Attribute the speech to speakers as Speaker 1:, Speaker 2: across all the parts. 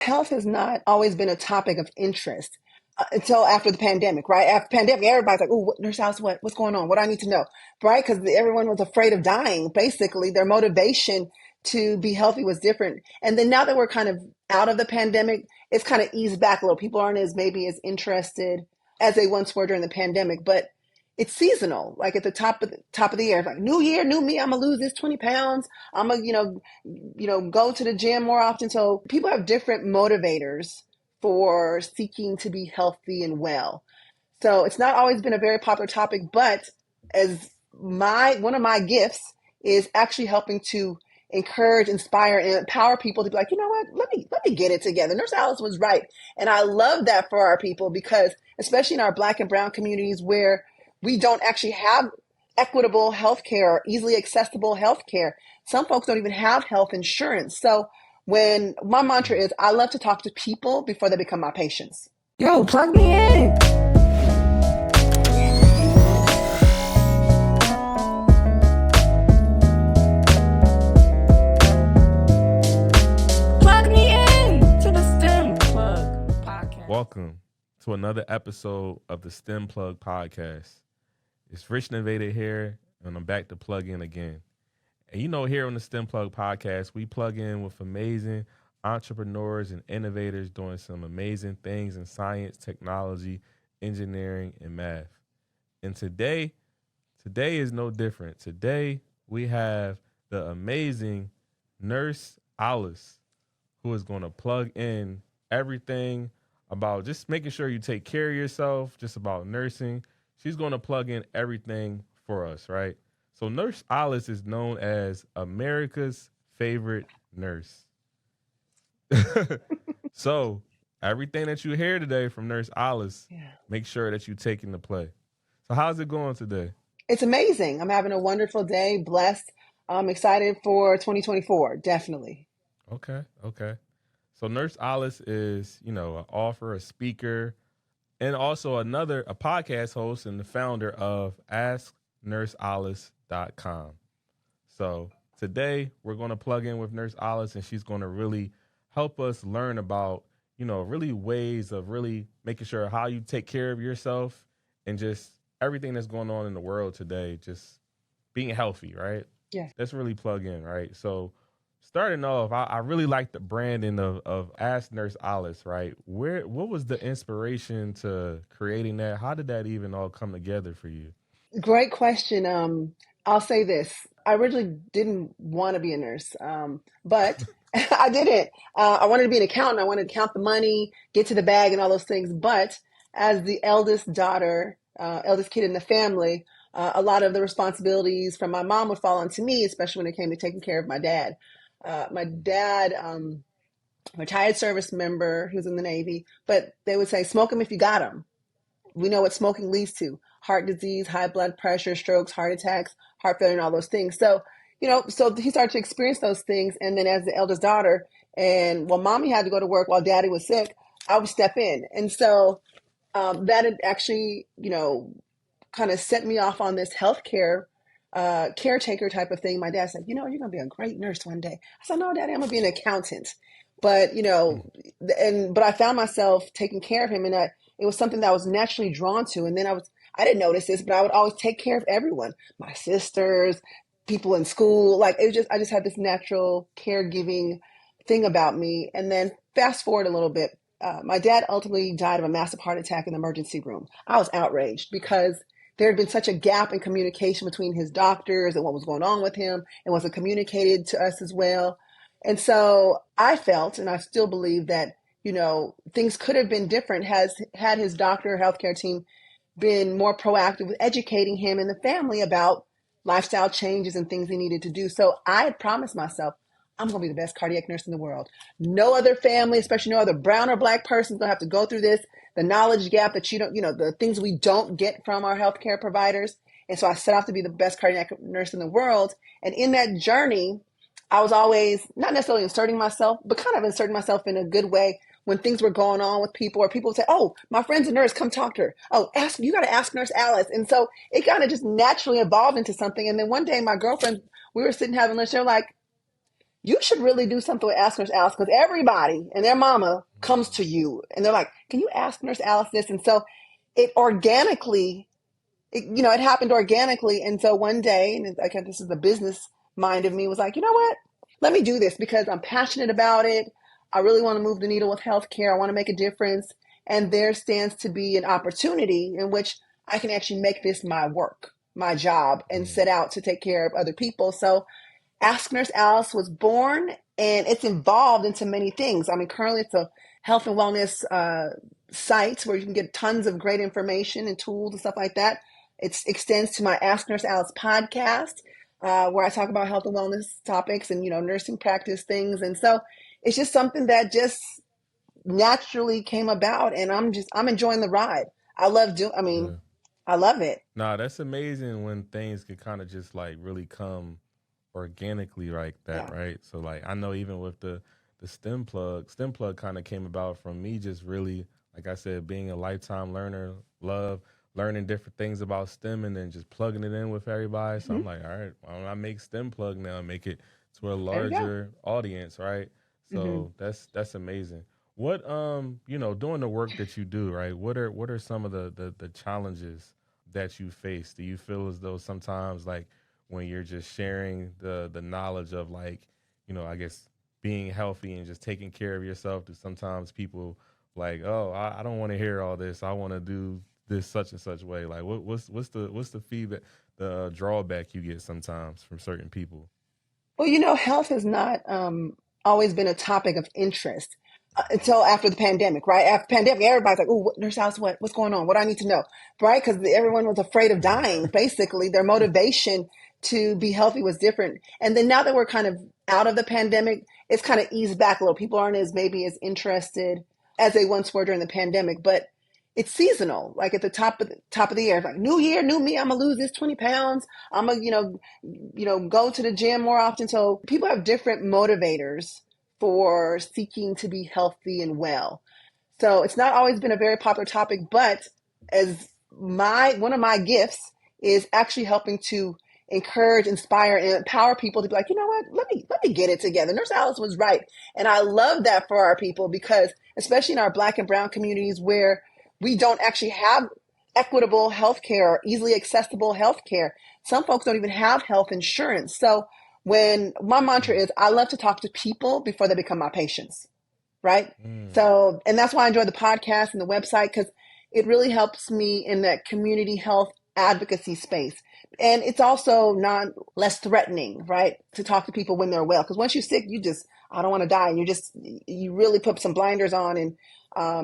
Speaker 1: Health has not always been a topic of interest until after the pandemic, right? After the pandemic, everybody's like, "Oh, nurse Alice, what's going on? What do I need to know?" Right? Because everyone was afraid of dying. Basically, their motivation to be healthy was different. And then now that we're kind of out of the pandemic, it's kind of eased back a little. People aren't as maybe as interested as they once were during the pandemic, but it's seasonal. Like at the top of the year, it's like new year, new me. I'm gonna lose this 20 pounds. I'm gonna, go to the gym more often. So people have different motivators for seeking to be healthy and well. So it's not always been a very popular topic, but as my one of my gifts is actually helping to encourage, inspire, and empower people to be like, you know what, let me get it together. Nurse Alice was right. And I love that for our people because especially in our Black and brown communities where we don't actually have equitable healthcare or easily accessible healthcare. Some folks don't even have health insurance. So when my mantra is I love to talk to people before they become my patients. Yo, plug me in. Plug me in to the STEM Plug podcast.
Speaker 2: Welcome to another episode of the STEM Plug podcast. It's Rich Innovator here, and I'm back to plug in again. And here on the STEM Plug podcast, we plug in with amazing entrepreneurs and innovators doing some amazing things in science, technology, engineering, and math. And today is no different. Today, we have the amazing Nurse Alice, who is going to plug in everything about just making sure you take care of yourself, just about nursing. She's going to plug in everything for us, right? So Nurse Alice is known as America's favorite nurse. So everything that you hear today from Nurse Alice, make sure that you take into play. So how's it going today?
Speaker 1: It's amazing. I'm having a wonderful day, blessed. I'm excited for 2024, definitely.
Speaker 2: Okay. So Nurse Alice is, an author, a speaker, and also a podcast host and the founder of AskNurseAlice.com. So today we're going to plug in with Nurse Alice, and she's going to really help us learn about, really ways of really making sure how you take care of yourself and just everything that's going on in the world today, just being healthy, right?
Speaker 1: Yeah.
Speaker 2: Let's really plug in, right? So starting off, I really like the branding of Ask Nurse Alice, right? What was the inspiration to creating that? How did that even all come together for you?
Speaker 1: Great question. I'll say this. I originally didn't want to be a nurse, but I didn't. I wanted to be an accountant. I wanted to count the money, get to the bag and all those things. But as the eldest daughter, eldest kid in the family, a lot of the responsibilities from my mom would fall onto me, especially when it came to taking care of my dad. My dad, retired service member, he was in the Navy, but they would say, smoke him if you got him. We know what smoking leads to: heart disease, high blood pressure, strokes, heart attacks, heart failure, and all those things. So, so he started to experience those things. And then as the eldest daughter, and mommy had to go to work while daddy was sick, I would step in. And so that had actually, kind of set me off on this healthcare caretaker type of thing. My dad said, you're going to be a great nurse one day. I said, no, daddy, I'm going to be an accountant. But, but I found myself taking care of him, and it was something that I was naturally drawn to. And then I didn't notice this, but I would always take care of everyone, my sisters, people in school. I just had this natural caregiving thing about me. And then fast forward a little bit, my dad ultimately died of a massive heart attack in the emergency room. I was outraged because there had been such a gap in communication between his doctors and what was going on with him, and wasn't communicated to us as well. And so I felt, and I still believe that, things could have been different had his doctor or healthcare team been more proactive with educating him and the family about lifestyle changes and things they needed to do. So I had promised myself, I'm going to be the best cardiac nurse in the world. No other family, especially no other brown or Black person, is going to have to go through this. The knowledge gap that the things we don't get from our healthcare providers. And so I set out to be the best cardiac nurse in the world. And in that journey, I was always not necessarily inserting myself, but kind of inserting myself in a good way when things were going on with people, or people would say, oh, my friend's a nurse, come talk to her. Oh, you got to ask Nurse Alice. And so it kind of just naturally evolved into something. And then one day my girlfriend, we were sitting having lunch. They're like, you should really do something with Ask Nurse Alice, because everybody and their mama comes to you and they're like, can you ask Nurse Alice this? And so it organically, it happened organically. And so one day, and again, this is the business mind of me, was like, you know what? Let me do this because I'm passionate about it. I really want to move the needle with healthcare. I want to make a difference. And there stands to be an opportunity in which I can actually make this my work, my job, and set out to take care of other people. So Ask Nurse Alice was born, and it's evolved into many things. I mean, currently it's a health and wellness site where you can get tons of great information and tools and stuff like that. It extends to my Ask Nurse Alice podcast, where I talk about health and wellness topics and, nursing practice things. And so it's just something that just naturally came about, and I'm enjoying the ride.
Speaker 2: Yeah.
Speaker 1: I love it.
Speaker 2: Nah, that's amazing when things can kind of just like really come organically like that,
Speaker 1: Yeah.
Speaker 2: right? So like I know even with the stem plug kind of came about from me just really, like I said, being a lifetime learner, love learning different things about STEM and then just plugging it in with everybody. So
Speaker 1: Hmm.
Speaker 2: I'm like, all right, why don't I make STEM plug now and make it to a
Speaker 1: There you go.
Speaker 2: larger audience, right?
Speaker 1: Hmm.
Speaker 2: So that's amazing. What doing the work that you do, right? What are some of the challenges that you face? Do you feel as though sometimes like when you're just sharing the knowledge of like, I guess being healthy and just taking care of yourself, to sometimes people like, oh, I don't want to hear all this. I want to do this such and such way. Like what's the feedback, the drawback you get sometimes from certain people?
Speaker 1: Well, health has not always been a topic of interest until after the pandemic, right? After the pandemic, everybody's like, "Oh, Nurse House, what's going on? What do I need to know?" Right? Because everyone was afraid of
Speaker 2: Mm,
Speaker 1: dying. Basically, their motivation to be healthy was different. And then now that we're kind of out of the pandemic, it's kind of eased back a little. People aren't maybe as interested as they once were during the pandemic, but it's seasonal. Like at the top of the year, it's like new year, new me. I'm gonna lose this 20 pounds. I'm gonna, go to the gym more often. So people have different motivators for seeking to be healthy and well. So it's not always been a very popular topic, but as one of my gifts is actually helping to encourage, inspire, and empower people to be like, you know what, let me get it together. Nurse Alice was right. And I love that for our people because especially in our Black and brown communities where we don't actually have equitable healthcare or easily accessible healthcare. Some folks don't even have health insurance. So when my mantra
Speaker 2: mm,
Speaker 1: is I love to talk to people before they become my patients, right?
Speaker 2: mm,
Speaker 1: So, and that's why I enjoy the podcast and the website because it really helps me in that community health advocacy space. And it's also not less threatening, right? To talk to people when they're well. Because once you're sick, I don't want to die. And you really put some blinders on and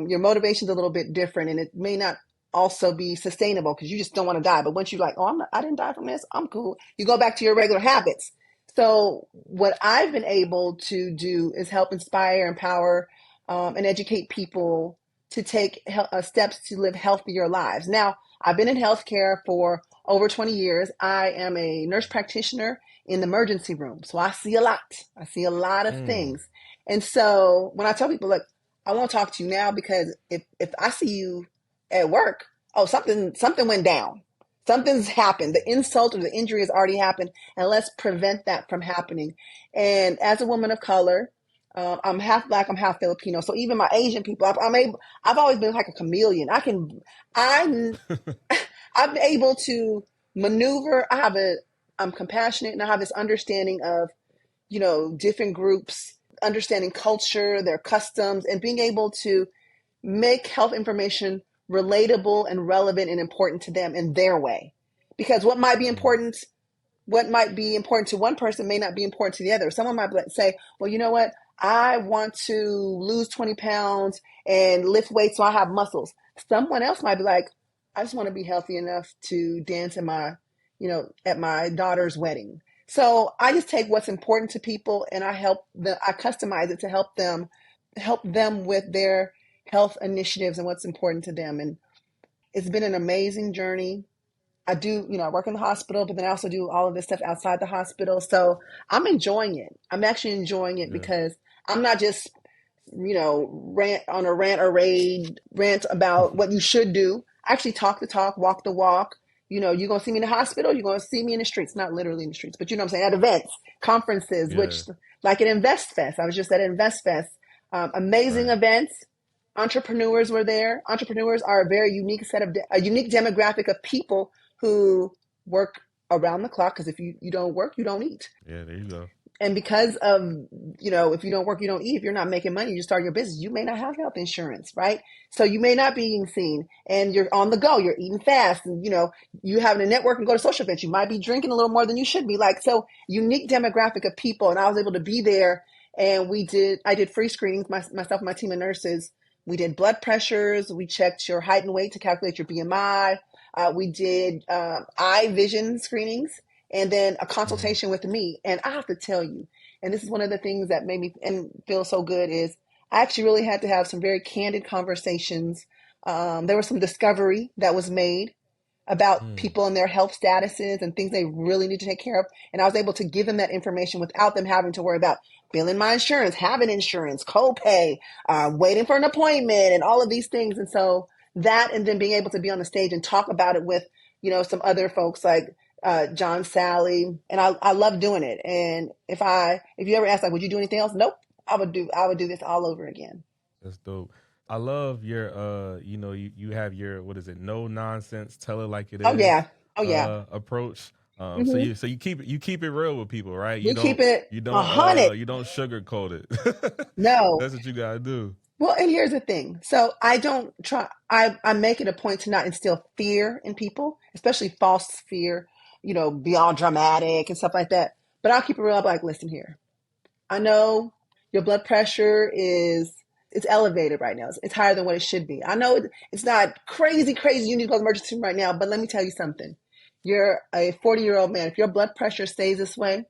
Speaker 1: your motivation's a little bit different. And it may not also be sustainable because you just don't want to die. But once you're like, oh, I didn't die from this, I'm cool. You go back to your regular habits. So what I've been able to do is help inspire, empower, and educate people to take steps to live healthier lives. Now, I've been in healthcare for over 20 years. I am a nurse practitioner in the emergency room. So I see a lot. I see a lot of
Speaker 2: mm,
Speaker 1: things. And so when I tell people, look, I want to talk to you now because if I see you at work, oh, something went down. Something's happened. The insult or the injury has already happened, and let's prevent that from happening. And as a woman of color, I'm half black, I'm half Filipino. So even my Asian people, I've always been like a chameleon. I'm, I'm able to maneuver. I'm compassionate, and I have this understanding of, different groups, understanding culture, their customs, and being able to make health information relatable and relevant and important to them in their way. Because
Speaker 2: mm,
Speaker 1: what might be important to one person may not be important to the other. Someone might say, well, you know what? I want to lose 20 pounds and lift weights so I have muscles. Someone else might be like, I just want to be healthy enough to dance at my daughter's wedding. So I just take what's important to people and I customize it to help them with their health initiatives and what's important to them. And it's been an amazing journey. I work in the hospital, but then I also do all of this stuff outside the hospital. So I'm enjoying it. I'm actually enjoying it
Speaker 2: yeah.
Speaker 1: because I'm not just, rant or rant about what you should do. I actually talk the talk, walk the walk, You're going to see me in the hospital, you're going to see me in the streets, not literally in the streets, but you know what I'm saying, at events, conferences,
Speaker 2: Yeah.
Speaker 1: which like at Invest Fest. I was just at Invest Fest. Amazing
Speaker 2: Right.
Speaker 1: events. Entrepreneurs were there. Entrepreneurs are a very unique a unique demographic of people who work around the clock because if you don't work, you don't eat.
Speaker 2: Yeah. There you go.
Speaker 1: And because of, if you don't work, you don't eat. If you're not making money, you start your business, you may not have health insurance, right? So you may not be being seen and you're on the go, you're eating fast and, you having a network and go to social events. You might be drinking a little more than you should be, like, so unique demographic of people. And I was able to be there and I did free screenings, myself and my team of nurses. We did blood pressures. We checked your height and weight to calculate your BMI. We did eye vision screenings and then a
Speaker 2: Mm-hmm.
Speaker 1: consultation with me. And I have to tell you, and this is one of the things that made me and feel so good is I actually really had to have some very candid conversations. There was some discovery that was made about
Speaker 2: Mm.
Speaker 1: people and their health statuses and things they really need to take care of. And I was able to give them that information without them having to worry about billing my insurance, having insurance, copay, waiting for an appointment, and all of these things. And so that, and then being able to be on the stage and talk about it with, some other folks like John Sally, and I love doing it. And if you ever ask like, would you do anything else? Nope. I would do this all over again.
Speaker 2: That's dope. I love your you have your, what is it, no nonsense, tell it like it
Speaker 1: Oh
Speaker 2: is
Speaker 1: yeah. Oh yeah.
Speaker 2: approach. So
Speaker 1: hmm
Speaker 2: you keep it real with people, right?
Speaker 1: We keep it
Speaker 2: You
Speaker 1: 100.
Speaker 2: don't sugarcoat it.
Speaker 1: No.
Speaker 2: That's what you gotta do.
Speaker 1: Well, and here's the thing. So I don't try, I make it a point to not instill fear in people, especially false fear, be all dramatic and stuff like that. But I'll keep it real. I'm like, listen here. I know your blood pressure it's elevated right now. It's higher than what it should be. I know it's not crazy, crazy. You need to go to the emergency room right now. But let me tell you something. You're a 40-year-old man. If your blood pressure stays this way,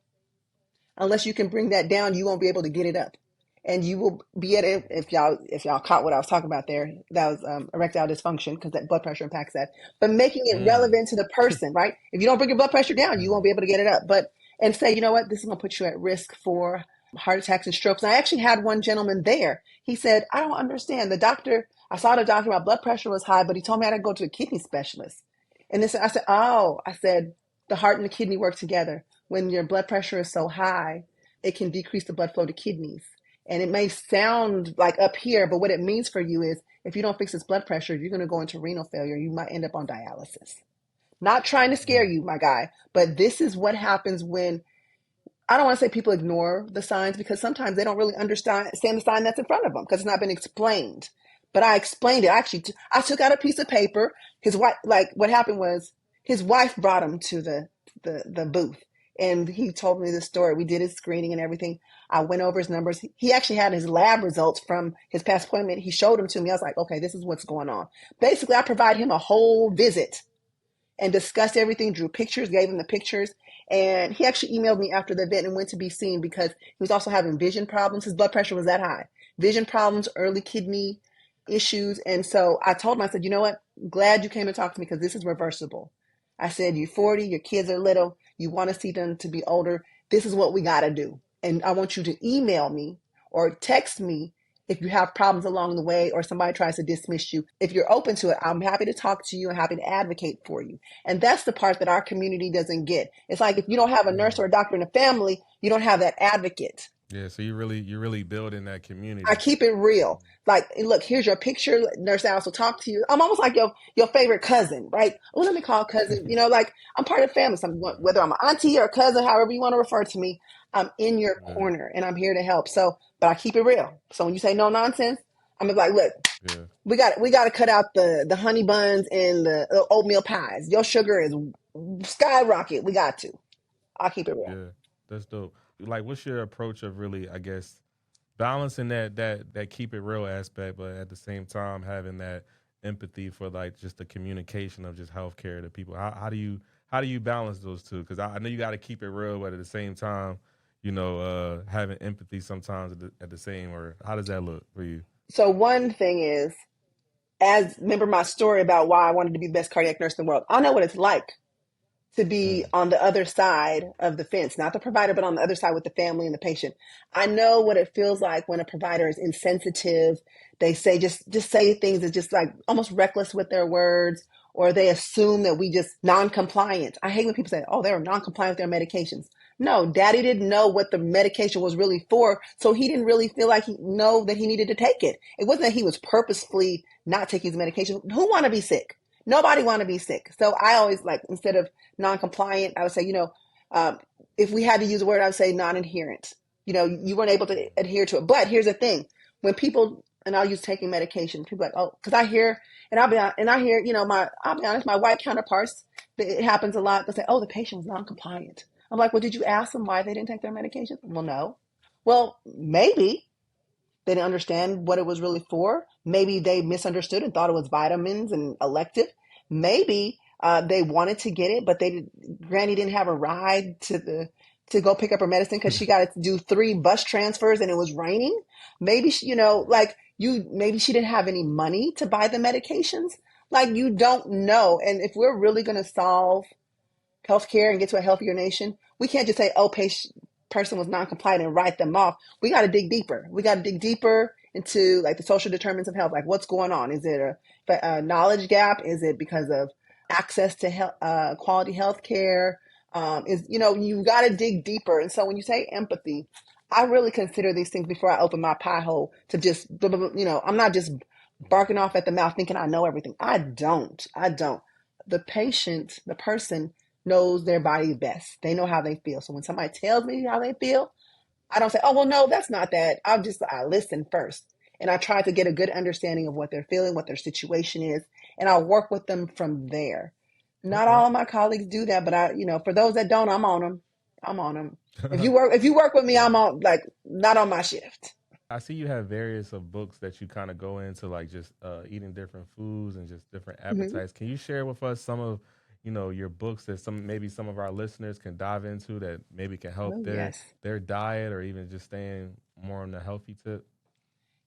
Speaker 1: unless you can bring that down, you won't be able to get it up. And you will be at it if y'all caught what I was talking about there. That was erectile dysfunction because that blood pressure impacts that. But making it
Speaker 2: Mm.
Speaker 1: relevant to the person, right? If you don't bring your blood pressure down, you won't
Speaker 2: Mm.
Speaker 1: be able to get it up. But and say, you know what, this is going to put you at risk for heart attacks and strokes. And I actually had one gentleman there. He said, I don't understand. I saw the doctor, my blood pressure was high, but he told me I had to go to a kidney specialist. And this, I said, oh, I said, the heart and the kidney work together. When your blood pressure is so high, it can decrease the blood flow to kidneys. And it may sound like up here, but what it means for you is if you don't fix this blood pressure, you're going to go into renal failure. You might end up on dialysis. Not trying to scare
Speaker 2: Mm.
Speaker 1: you, my guy, but this is what happens when I don't want to say people ignore the signs because sometimes they don't really understand the sign that's in front of them because it's not been explained. But I explained it. I took out a piece of paper. His wife, like what happened was his wife brought him to the booth and he told me the story. We did his screening and everything. I went over his numbers. He actually had his lab results from his past appointment. He showed them to me. I was like, okay, this is what's going on. Basically, I provide him a whole visit and discussed everything, drew pictures, gave him the pictures. And he actually emailed me after the event and went to be seen because he was also having vision problems. His blood pressure was that high. Vision problems, early kidney issues. And so I told him, I said, you know what? Glad you came and talked to me because this is reversible. I said, you're 40, your kids are little, you want to see them to be older. This is what we got to do. And I want you to email me or text me if you have problems along the way or somebody tries to dismiss you. If you're open to it, I'm happy to talk to you and happy to advocate for you. And that's the part that our community doesn't get. It's like if you don't have a nurse
Speaker 2: Mm.
Speaker 1: or a doctor in the family, you don't have that advocate.
Speaker 2: Yeah, so you're really building that
Speaker 1: I
Speaker 2: community.
Speaker 1: keep it real. Like, look, here's your picture. Nurse Alice will talk to you. I'm almost like your favorite cousin, right? Oh, let me call cousin. Like I'm part of the family. So whether I'm an auntie or a cousin, however you want to refer to me, I'm in your
Speaker 2: Yeah.
Speaker 1: corner and I'm here to help. So, but I keep it real. So when you say no nonsense, I'm gonna be like, look,
Speaker 2: Yeah.
Speaker 1: we got to cut out the honey buns and the oatmeal pies. Your sugar is skyrocket. We got to. I'll keep it real.
Speaker 2: Yeah. That's dope. Like, what's your approach of really, I guess, balancing that keep it real aspect, but at the same time having that empathy for like just the communication of just healthcare to people. How do you balance those two? Because I know you got to keep it real, but at the same time, having empathy sometimes at the same. Or how does that look for you?
Speaker 1: So one thing is, as remember my story about why I wanted to be the best cardiac nurse in the world. I know what it's like to be
Speaker 2: Mm.
Speaker 1: on the other side of the fence, not the provider, but on the other side with the family and the patient. I know what it feels like when a provider is insensitive. They say just say things that just like almost reckless with their words, or they assume that we just non-compliant. I hate when people say, oh, they're non-compliant with their medications. No, daddy didn't know what the medication was really for, so he didn't really feel like he know that he needed to take it. It wasn't that he was purposefully not taking his medication. Who want to be sick? Nobody want to be sick. So I always like, instead of non-compliant, I would say, if we had to use a word, I would say non-adherent. You weren't able to adhere to it. But here's the thing: when people, and I'll use taking medication, people are like, oh, because I hear, and I'll be honest, my white counterparts, it happens a lot. They'll say, oh, the patient was non-compliant. I'm like, well, did you ask them why they didn't take their medication? Well, no. Well, maybe they didn't understand what it was really for. Maybe they misunderstood and thought it was vitamins and elective. Maybe they wanted to get it, but Granny didn't have a ride to go pick up her medicine because she got to do 3 bus transfers and it was raining. Maybe maybe she didn't have any money to buy the medications. Like, you don't know. And if we're really going to solve healthcare and get to a healthier nation, we can't just say, oh, person was non-compliant and write them off. We got to dig deeper. We got to dig deeper into like the social determinants of health. Like, what's going on? Is it a knowledge gap? Is it because of access to quality health care? You got to dig deeper. And so when you say empathy, I really consider these things before I open my pie hole to just, I'm not just barking off at the mouth thinking I know everything. I don't. The patient, the person knows their body best. They know how they feel. So when somebody tells me how they feel, I don't say, oh, well, no, that's not that. I listen first. And I try to get a good understanding of what they're feeling, what their situation is, and I'll work with them from there. Not
Speaker 2: Okay.
Speaker 1: all of my colleagues do that, but for those that don't, I'm on them. I'm on them. If you work with me, I'm on, like, not on my shift.
Speaker 2: I see you have various of books that you kind of go into, like just eating different foods and just different
Speaker 1: Hmm.
Speaker 2: appetites. Can you share with us some of your books that some of our listeners can dive into that maybe can help
Speaker 1: Oh, yes.
Speaker 2: their diet or even just staying more on the healthy tip?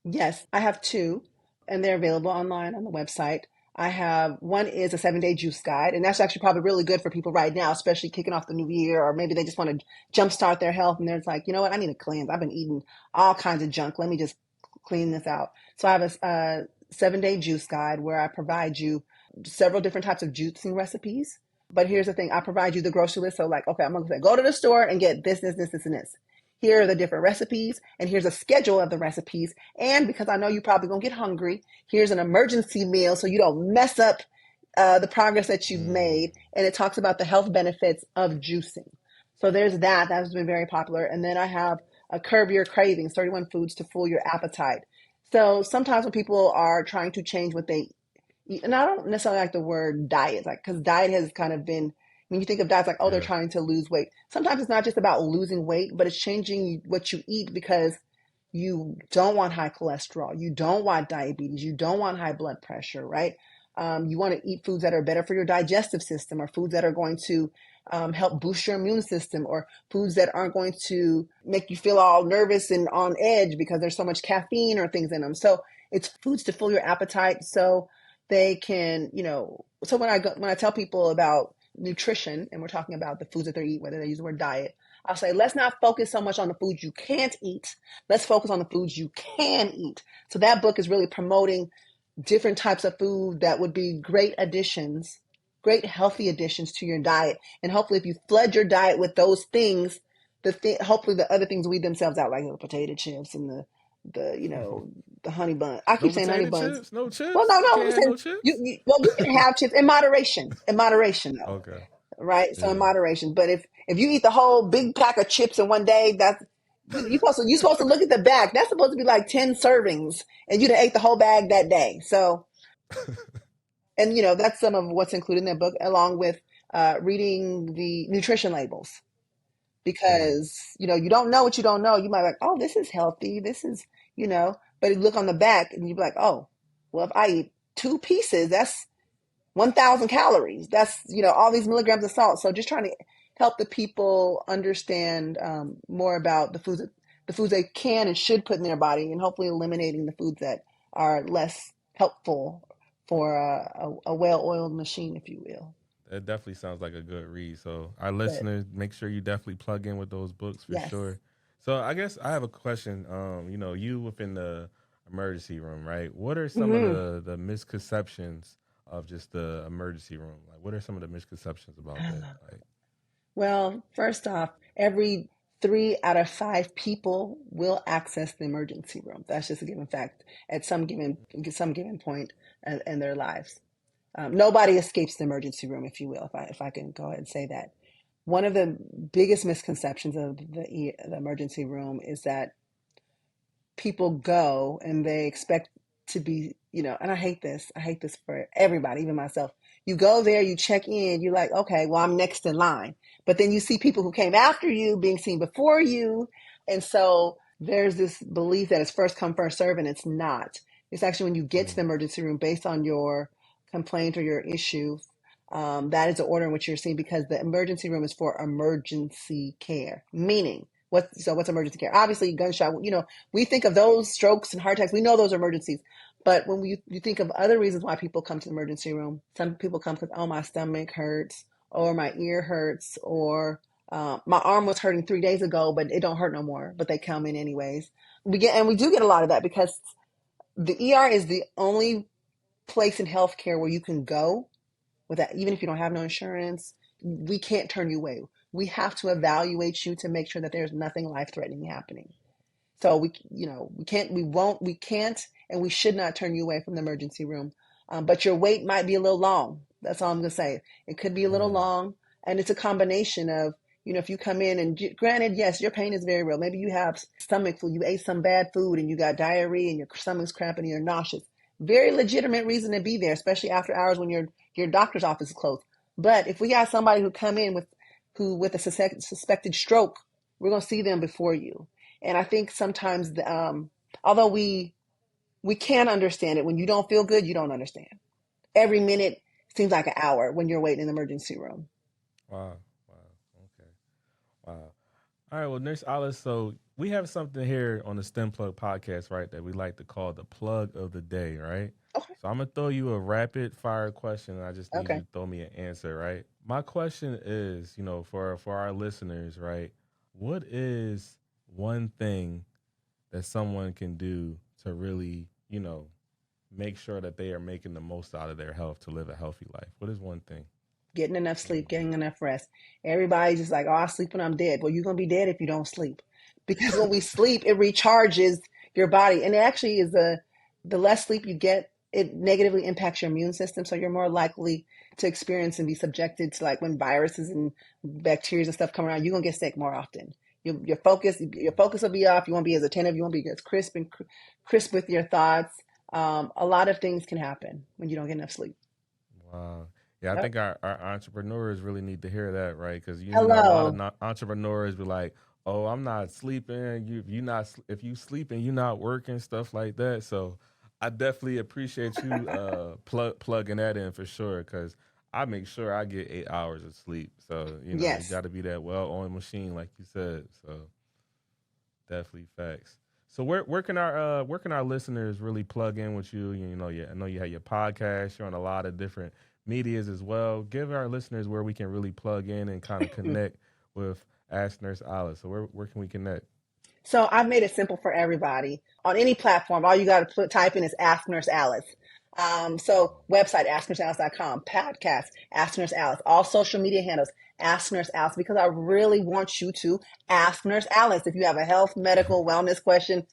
Speaker 1: Yes, I have 2, and they're available online on the website. I have one is a 7-day juice guide, and that's actually probably really good for people right now, especially kicking off the new year, or maybe they just want to jumpstart their health and they're just like, you know what, I need a cleanse. I've been eating all kinds of junk. Let me just clean this out. So I have a 7-day juice guide where I provide you several different types of juicing recipes. But here's the thing: I provide you the grocery list. So, like, okay, I'm going to say, go to the store and get this, this, this, this, and this. Here are the different recipes, and here's a schedule of the recipes. And because I know you're probably going to get hungry, here's an emergency meal so you don't mess up the progress that you've
Speaker 2: Mm.
Speaker 1: made. And it talks about the health benefits of juicing. So there's that. That has been very popular. And then I have a Curb Your Cravings, 31 Foods to Fool Your Appetite. So sometimes when people are trying to change what they eat, and I don't necessarily like the word diet, like, because diet has kind of been, when you think of diets, like, oh, they're
Speaker 2: Yeah.
Speaker 1: trying to lose weight. Sometimes it's not just about losing weight, but it's changing what you eat because you don't want high cholesterol, you don't want diabetes, you don't want high blood pressure, right? You want to eat foods that are better for your digestive system, or foods that are going to help boost your immune system, or foods that aren't going to make you feel all nervous and on edge because there's so much caffeine or things in them. So it's foods to fill your appetite so they can, so when I tell people about nutrition and we're talking about the foods that they eat, whether they use the word diet, I'll say, let's not focus so much on the foods you can't eat. Let's focus on the foods you can eat. So that book is really promoting different types of food that would be great additions, great healthy additions to your diet. And hopefully if you flood your diet with those things, hopefully the other things weed themselves out, like the potato chips and the honey bun. I
Speaker 2: No
Speaker 1: keep saying honey
Speaker 2: potato
Speaker 1: buns.
Speaker 2: chips? No
Speaker 1: Well,
Speaker 2: chips?
Speaker 1: no,
Speaker 2: You
Speaker 1: no, I'm
Speaker 2: can't have
Speaker 1: saying
Speaker 2: no chips?
Speaker 1: you can have chips in moderation. In moderation, though,
Speaker 2: Okay.
Speaker 1: right? So in
Speaker 2: Yeah.
Speaker 1: moderation. But if you eat the whole big pack of chips in one day, that's you're supposed to look at the bag. That's supposed to be like 10 servings, and you done ate the whole bag that day. So, and that's some of what's included in that book, along with reading the nutrition labels,
Speaker 2: Mm.
Speaker 1: because you don't know what you don't know. You might be like, oh, this is healthy. This is, but you look on the back and you're like, oh, well, if I eat 2 pieces, that's 1,000 calories. That's, all these milligrams of salt. So just trying to help the people understand more about the foods they can and should put in their body, and hopefully eliminating the foods that are less helpful for a well-oiled machine, if you will.
Speaker 2: It definitely sounds like a good read. So our
Speaker 1: But
Speaker 2: listeners, make sure you definitely plug in with those books for
Speaker 1: yes.
Speaker 2: sure. So I guess I have a question. You within the emergency room, right? What are some of
Speaker 1: Hmm.
Speaker 2: the misconceptions of just the emergency room? Like, what are some of the misconceptions about that? Like,
Speaker 1: Well, first off, every 3 out of 5 people will access the emergency room. That's just a given fact at some given point in their lives. Nobody escapes the emergency room, if you will, if I can go ahead and say that. One of the biggest misconceptions of the emergency room is that people go and they expect to be, and I hate this. I hate this for everybody, even myself. You go there, you check in, you're like, okay, well, I'm next in line. But then you see people who came after you being seen before you. And so there's this belief that it's first come, first serve, and it's not. It's actually when you get to
Speaker 2: mm,
Speaker 1: the emergency room based on your complaint or your issue, that is the order in which you're seen because the emergency room is for emergency care, meaning what's emergency care? Obviously, gunshot. We think of those strokes and heart attacks. We know those are emergencies. But when you think of other reasons why people come to the emergency room, some people come because, oh, my stomach hurts, or my ear hurts, or my arm was hurting 3 days ago, but it don't hurt no more. But they come in anyways. We do get a lot of that because the ER is the only place in healthcare where you can go with that, even if you don't have no insurance. We can't turn you away. We have to evaluate you to make sure that there's nothing life-threatening happening. So we can't, and we should not turn you away from the emergency room. But your wait might be a little long. That's all I'm gonna say. It could be a little
Speaker 2: mm,
Speaker 1: long, and it's a combination of, if you come in and granted, yes, your pain is very real. Maybe you have stomach flu, you ate some bad food, and you got diarrhea, and your stomach's cramping, and you're nauseous. Very legitimate reason to be there, especially after hours when your doctor's office is closed. But if we got somebody who come in with a suspected stroke, we're gonna see them before you. And I think sometimes, although we can understand it, when you don't feel good, you don't understand. Every minute seems like an hour when you're waiting in the emergency room.
Speaker 2: wow, wow, okay, wow. All right, well, Nurse Alice, so we have something here on the STEM Plug podcast, right, that we like to call the plug of the day, right?
Speaker 1: Okay.
Speaker 2: So I'm gonna throw you a rapid fire question, and I just need you
Speaker 1: Okay.
Speaker 2: to throw me an answer, right? My question is, for our listeners, right? What is one thing that someone can do to really, make sure that they are making the most out of their health to live a healthy life? What is one thing?
Speaker 1: Getting enough sleep, getting enough rest. Everybody's just like, oh, I sleep when I'm dead. Well, you're going to be dead if you don't sleep. Because when we sleep, it recharges your body. And it actually is the less sleep you get, it negatively impacts your immune system. So you're more likely to experience and be subjected to, like, when viruses and bacteria and stuff come around, you're going to get sick more often. Your focus will be off. You won't be as attentive. You won't be as crisp with your thoughts. A lot of things can happen when you don't get enough sleep.
Speaker 2: Wow. Yeah, I
Speaker 1: Yep.
Speaker 2: think our entrepreneurs really need to hear that, right? Because a lot of
Speaker 1: Hello.
Speaker 2: entrepreneurs be like, "Oh, I'm not sleeping. If you sleeping, you not working, stuff like that." So I definitely appreciate you plugging that in for sure. Because I make sure I get 8 hours of sleep. So you
Speaker 1: Yes.
Speaker 2: got to be that well-oiled machine, like you said. So definitely facts. So where can our listeners really plug in with you? Yeah, I know you have your podcast. You're on a lot of different medias as well. Give our listeners where we can really plug in and kind of connect with Ask Nurse Alice. So where can we connect?
Speaker 1: So I've made it simple for everybody on any platform. All you got to type in is Ask Nurse Alice. So website, asknursealice.com, podcast, Ask Nurse Alice, all social media handles, Ask Nurse Alice, because I really want you to ask Nurse Alice. If you have a health, medical, wellness question,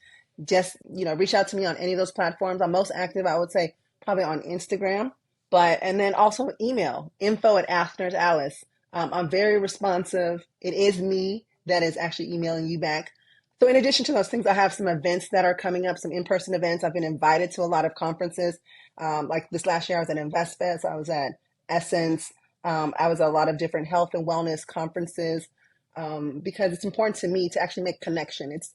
Speaker 1: just, reach out to me on any of those platforms. I'm most active, I would say, probably on Instagram, and then also email, info at Ask Nurse Alice. I'm very responsive. It is me that is actually emailing you back. So in addition to those things, I have some events that are coming up, some in-person events. I've been invited to a lot of conferences. Like this last year, I was at InvestFest. I was at Essence. I was at a lot of different health and wellness conferences because it's important to me to actually make connection. It's,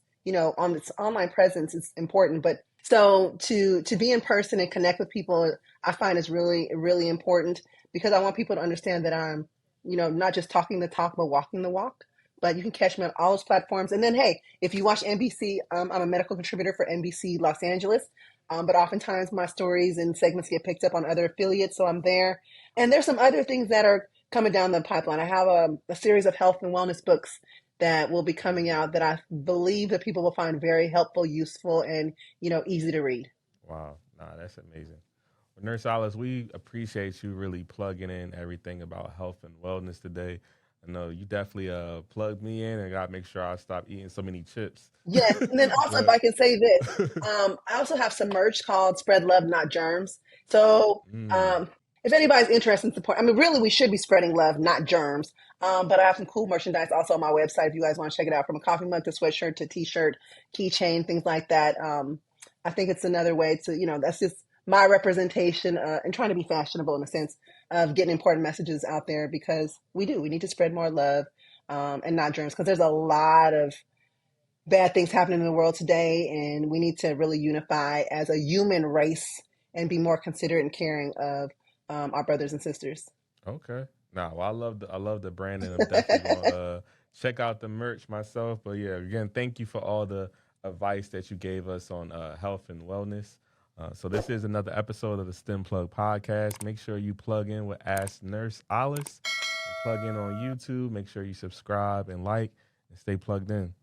Speaker 1: on this online presence, it's important. But so to be in person and connect with people, I find is really, really important because I want people to understand that I'm, not just talking the talk, but walking the walk. But you can catch me on all those platforms. And then, hey, if you watch NBC, I'm a medical contributor for NBC Los Angeles. But oftentimes my stories and segments get picked up on other affiliates, so I'm there. And there's some other things that are coming down the pipeline. I have a series of health and wellness books that will be coming out that I believe that people will find very helpful, useful, and easy to read.
Speaker 2: Wow, nah, that's amazing. Nurse Alice, we appreciate you really plugging in everything about health and wellness today. I know you definitely plugged me in and got to make sure I stop eating so many chips.
Speaker 1: Yes, and then also if
Speaker 2: But
Speaker 1: I can say this, I also have some merch called "Spread Love, Not Germs." So
Speaker 2: mm,
Speaker 1: um, if anybody's interested in support, I mean, really, we should be spreading love, not germs. But I have some cool merchandise also on my website if you guys want to check it out, from a coffee mug to sweatshirt to T-shirt, keychain, things like that. I think it's another way to, that's just my representation and trying to be fashionable in a sense of getting important messages out there, because we need to spread more love and not germs, because there's a lot of bad things happening in the world today, and we need to really unify as a human race and be more considerate and caring of our brothers and sisters.
Speaker 2: okay. Nah, well, I love the brand, and I'm definitely gonna check out the merch myself. But yeah, again, thank you for all the advice that you gave us on health and wellness. So this is another episode of the STEM Plug podcast. Make sure you plug in with Ask Nurse Alice, and plug in on YouTube. Make sure you subscribe and like, and stay plugged in.